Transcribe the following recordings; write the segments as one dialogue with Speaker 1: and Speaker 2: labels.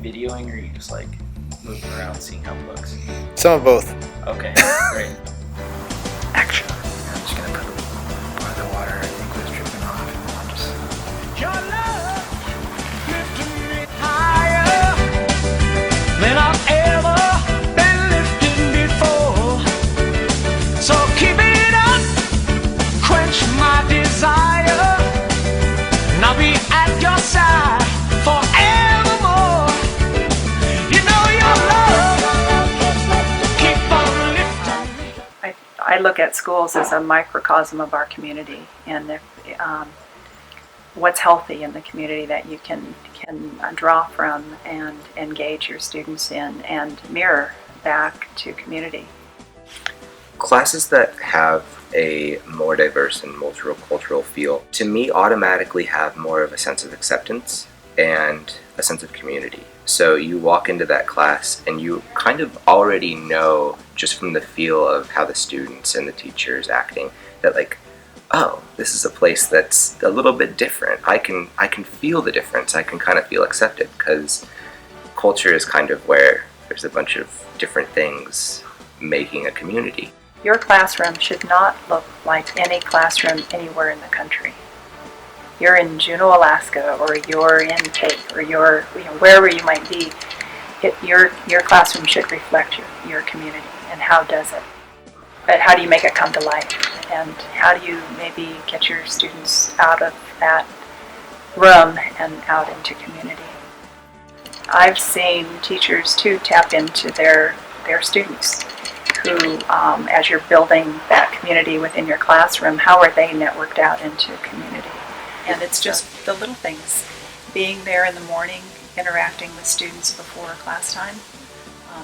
Speaker 1: you videoing or are you just like moving around seeing how it looks?
Speaker 2: Some of both.
Speaker 1: Okay, great.
Speaker 2: Action. I'm just gonna put part of the water I think was dripping off, and I'll just.
Speaker 3: Your love lifted me higher than I've ever been lifted before. So keep it up, quench my desire, and I'll be at your side forevermore. You know your love keep on lifting me.
Speaker 4: I look at schools as a microcosm of our community, and if, what's healthy in the community that you can draw from and engage your students in and mirror back to community.
Speaker 5: Classes that have a more diverse and multicultural feel, to me, automatically have more of a sense of acceptance and a sense of community. So you walk into that class and you kind of already know, just from the feel of how the students and the teachers acting, that like, oh, this is a place that's a little bit different. I can feel the difference. I can kind of feel accepted, because culture is kind of where there's a bunch of different things making a community.
Speaker 4: Your classroom should not look like any classroom anywhere in the country. You're in Juneau, Alaska, or you're in Tate, or you're wherever you might be. Your classroom should reflect your community. And how does it? But how do you make it come to life? And how do you maybe get your students out of that room and out into community? I've seen teachers too tap into their students who, as you're building that community within your classroom, how are they networked out into community? And it's just the little things. Being there in the morning, interacting with students before class time,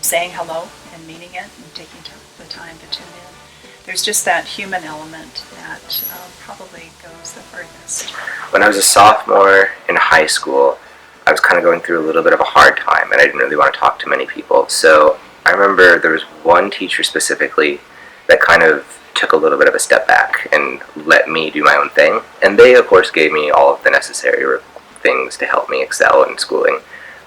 Speaker 4: saying hello and meaning it and taking the time to tune in. There's just that human element that probably goes the furthest.
Speaker 5: When I was a sophomore in high school, I was kind of going through a little bit of a hard time, and I didn't really want to talk to many people. So I remember there was one teacher specifically that kind of took a little bit of a step back and let me do my own thing. And they, of course, gave me all of the necessary things to help me excel in schooling.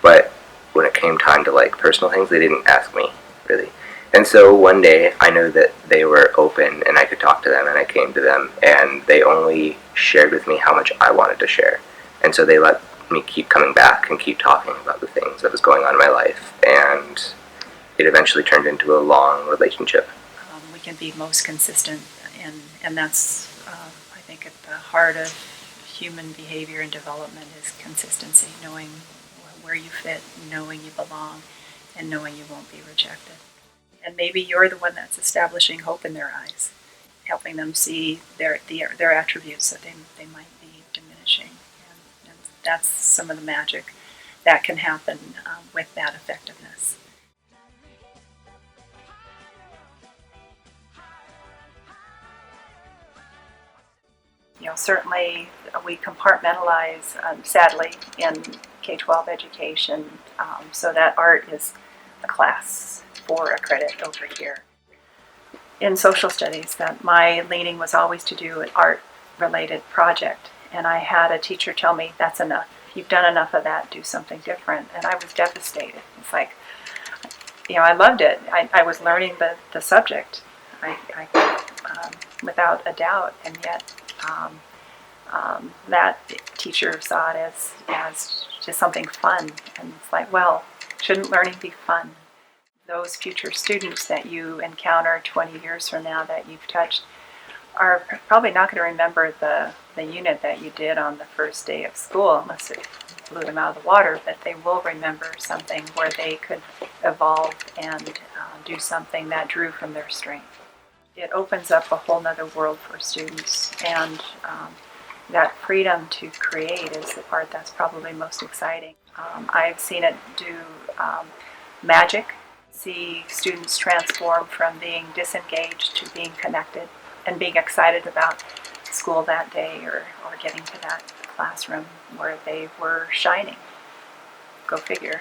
Speaker 5: But when it came time to like personal things, they didn't ask me, really. And so one day, I knew that they were open and I could talk to them, and I came to them, and they only shared with me how much I wanted to share. And so they let me keep coming back and keep talking about the things that was going on in my life, and it eventually turned into a long relationship.
Speaker 4: We can be most consistent, and that's, I think, at the heart of human behavior and development is consistency, knowing where you fit, knowing you belong, and knowing you won't be rejected. And maybe you're the one that's establishing hope in their eyes, helping them see their attributes that they might be diminishing. And that's some of the magic that can happen with that effectiveness. Certainly we compartmentalize, sadly, in K-12 education, so that art is a class for a credit over here. In social studies, that my leaning was always to do an art-related project, and I had a teacher tell me, that's enough. You've done enough of that, do something different. And I was devastated. It's like, I loved it. I was learning the subject, without a doubt, and yet that teacher saw it as just something fun. And it's like, well, shouldn't learning be fun? Those future students that you encounter 20 years from now that you've touched are probably not going to remember the unit that you did on the first day of school, unless it blew them out of the water, but they will remember something where they could evolve and do something that drew from their strength. It opens up a whole nother world for students, and that freedom to create is the part that's probably most exciting. I've seen it do magic, see students transform from being disengaged to being connected and being excited about school that day, or getting to that classroom where they were shining. Go figure.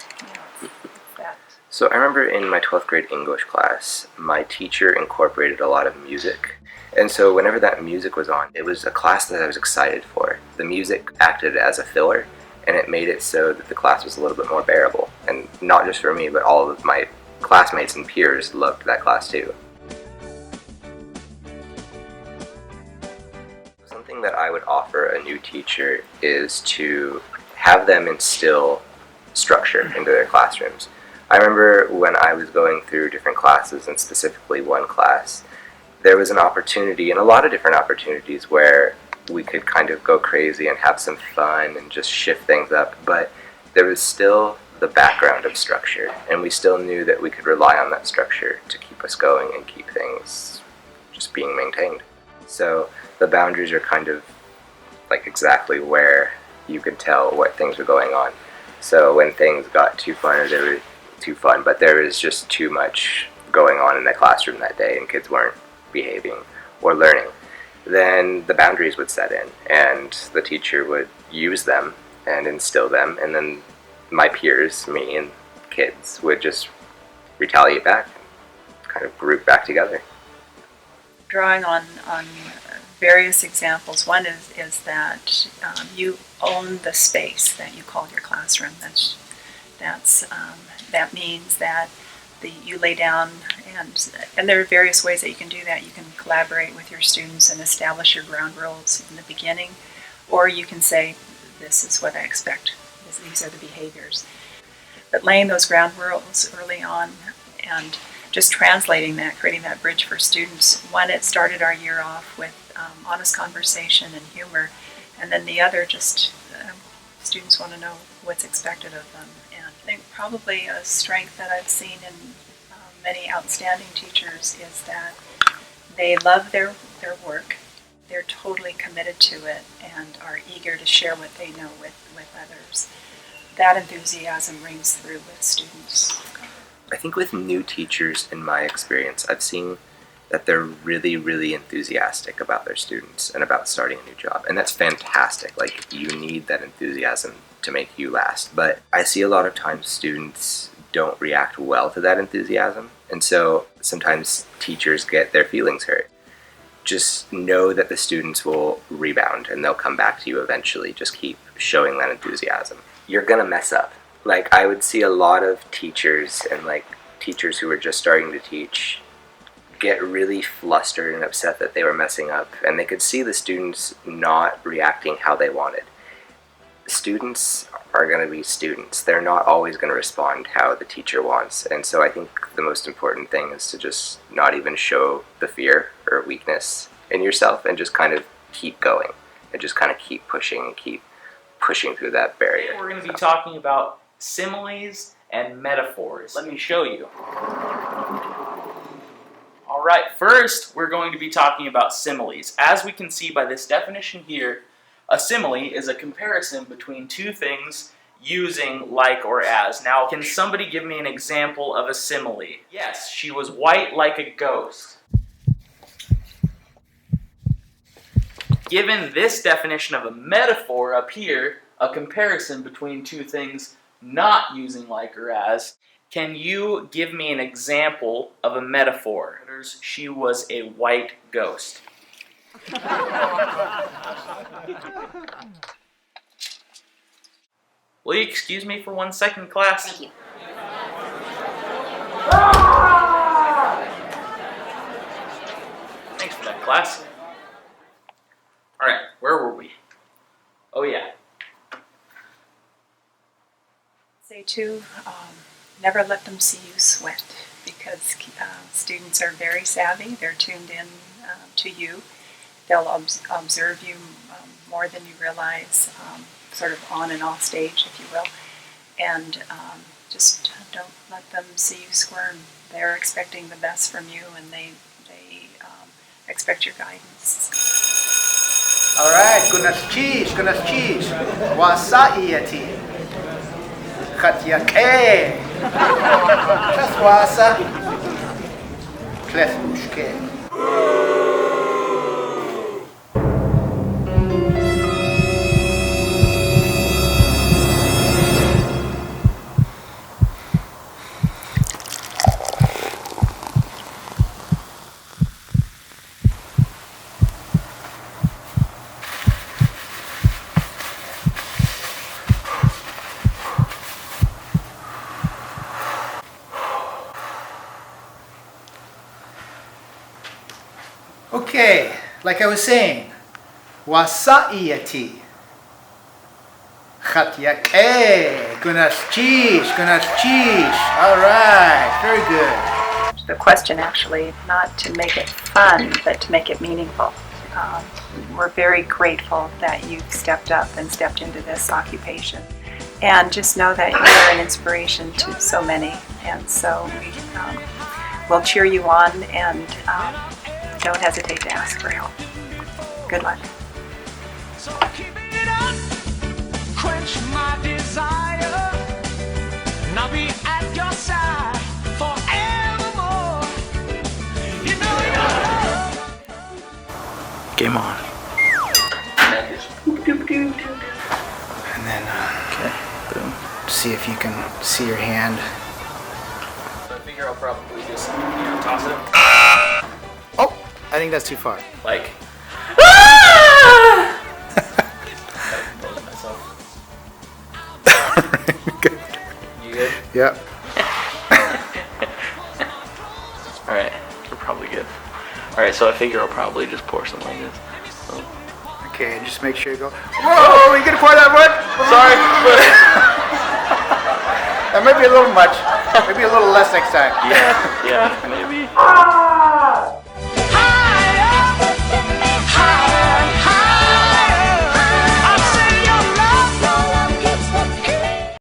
Speaker 4: It's that.
Speaker 5: So I remember in my 12th grade English class, my teacher incorporated a lot of music. And so whenever that music was on, it was a class that I was excited for. The music acted as a filler, and it made it so that the class was a little bit more bearable. And not just for me, but all of my classmates and peers loved that class too. Something that I would offer a new teacher is to have them instill structure into their classrooms. I remember when I was going through different classes, and specifically one class, there was an opportunity, and a lot of different opportunities, where we could kind of go crazy and have some fun and just shift things up, but there was still the background of structure, and we still knew that we could rely on that structure to keep us going and keep things just being maintained. So the boundaries are kind of like exactly where you could tell what things were going on. So when things got too fun, or they were too fun, but there was just too much going on in the classroom that day and kids weren't behaving or learning, then the boundaries would set in and the teacher would use them and instill them, and then my peers, me and kids, would just retaliate back and kind of group back together.
Speaker 4: Drawing on various examples, one is that you own the space that you call your classroom. That means that you lay down, and there are various ways that you can do that. You can collaborate with your students and establish your ground rules in the beginning, or you can say, this is what I expect, these are the behaviors. But laying those ground rules early on and just translating that, creating that bridge for students. One, it started our year off with honest conversation and humor, and then the other, just students want to know what's expected of them. And I think probably a strength that I've seen in many outstanding teachers is that they love their work, they're totally committed to it, and are eager to share what they know with others. That enthusiasm rings through with students.
Speaker 5: I think with new teachers, in my experience, I've seen that they're really, really enthusiastic about their students and about starting a new job. And that's fantastic. Like, you need that enthusiasm to make you last. But I see a lot of times students don't react well to that enthusiasm. And so sometimes teachers get their feelings hurt. Just know that the students will rebound and they'll come back to you eventually. Just keep showing that enthusiasm. You're gonna mess up. Like, I would see a lot of teachers and like teachers who are just starting to teach get really flustered and upset that they were messing up, and they could see the students not reacting how they wanted. Students are going to be students. They're not always going to respond how the teacher wants, and so I think the most important thing is to just not even show the fear or weakness in yourself, and just kind of keep going and just kind of keep pushing and keep pushing through that barrier.
Speaker 1: We're going to be talking about similes and metaphors. Let me show you. Alright, first we're going to be talking about similes. As we can see by this definition here, a simile is a comparison between two things using like or as. Now, can somebody give me an example of a simile? Yes, she was white like a ghost. Given this definition of a metaphor up here, a comparison between two things not using like or as, can you give me an example of a metaphor? She was a white ghost. Will you excuse me for 1 second, class?
Speaker 6: Thank you.
Speaker 1: Thanks for that, class. Alright, where were we? Oh yeah.
Speaker 4: Say too, never let them see you sweat, because students are very savvy. They're tuned in to you. They'll observe you more than you realize, sort of on and off stage, if you will. And just don't let them see you squirm. They're expecting the best from you, and they expect your guidance.
Speaker 2: All right, kunas cheese, wasaiyati, khatyake, kaswasa, klesmushke. Okay, like I was saying, wasaiyati. Khatyake, gunaschish. All right, very good.
Speaker 4: The question actually, not to make it fun, but to make it meaningful. We're very grateful that you've stepped up and stepped into this occupation. And just know that you're an inspiration to so many. And so we'll cheer you on, and don't hesitate to ask for help. Good luck.
Speaker 3: So keep it up, quench my desire, and I'll be at your side forevermore. You know you're
Speaker 2: Game on. And then
Speaker 1: Boom.
Speaker 2: see if you can see your hand.
Speaker 1: So I figure I'll probably just, toss it.
Speaker 2: Oh, I think that's too far.
Speaker 1: Like. Compose myself. You good?
Speaker 2: Yep.
Speaker 1: Alright, we're probably good. Alright, so I figure I'll probably just pour something like this. So.
Speaker 2: Okay, and just make sure you go. Whoa, are you gonna pour that much?
Speaker 1: Sorry, but.
Speaker 2: That might be a little much. Maybe a little less next time.
Speaker 1: Yeah, maybe.